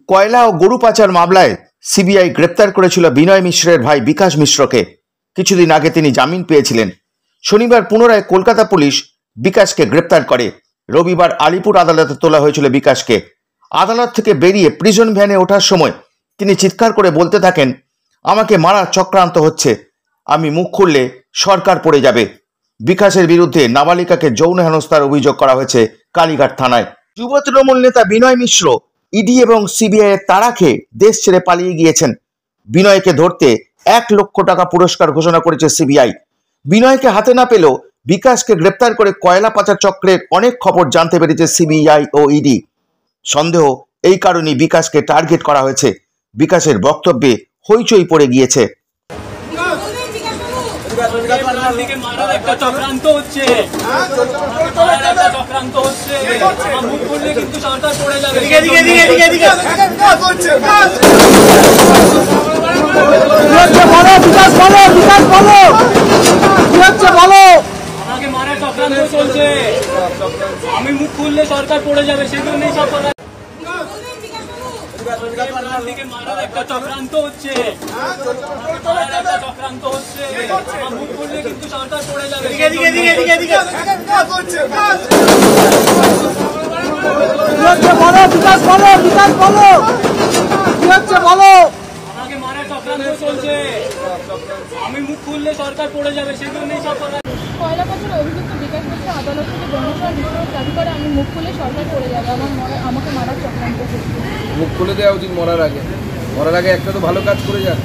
কয়লা ও গরু পাচার মামলায় সিবিআই গ্রেপ্তার করেছিল বিনয় মিশ্রের ভাই বিকাশ মিশ্রকে। কিছুদিন আগে তিনি জামিন পেয়েছিলেন। শনিবার পুনরায় কলকাতা পুলিশ বিকাশকে গ্রেপ্তার করে। রবিবার আলিপুর আদালতে তোলা হয়েছিল বিকাশকে। আদালত থেকে বেরিয়ে প্রিজন ভ্যানে ওঠার সময় তিনি চিৎকার করে বলতে থাকেন, আমাকে মারার চক্রান্ত হচ্ছে, আমি মুখ খুললে সরকার পড়ে যাবে। বিকাশের বিরুদ্ধে নাবালিকাকে যৌন হেনস্থার অভিযোগ করা হয়েছে কালীঘাট থানায়। যুব তৃণমূল নেতা বিনয় মিশ্র ইডি এবং সিবিআই এর তাড়া খেয়ে দেশ ছেড়ে পালিয়ে গিয়েছেন। বিনয়কে ধরতে 1 লক্ষ টাকা পুরস্কার ঘোষণা করেছে সিবিআই। বিনয়কে হাতে না পেলেও বিকাশকে গ্রেপ্তার করে কয়লা পাচার চক্রের অনেক খবর জানতে পেরেছে সিবিআই ও ইডি। সন্দেহ এই কারণেই বিকাশকে টার্গেট করা হয়েছে। বিকাশের বক্তব্যে হইচই পড়ে গিয়েছে। আমি মুখ খুললে সরকার পড়ে যাবে, সেজন্যই সব চক্রান্ত হচ্ছে, মুখ খুললে কিন্তু সরকার পড়ে যাবে। আমাকে মারার চক্রান্ত চলছে, আমি মুখ খুললে সরকার পড়ে যাবে, সেজন্যই সব কয়লা পাচারের অভিযুক্ত বিকাশ মিশ্র আদালত থেকে বন্যপ্রাণ বিস্ফোরক দাবি করে আমি মুখ খুলে সরকার পড়ে যাবে, আমাকে মারার চক্রান্ত করছে। মুখ খুলে দেওয়া উচিত মরার আগে একটা তো ভালো কাজ করে যান।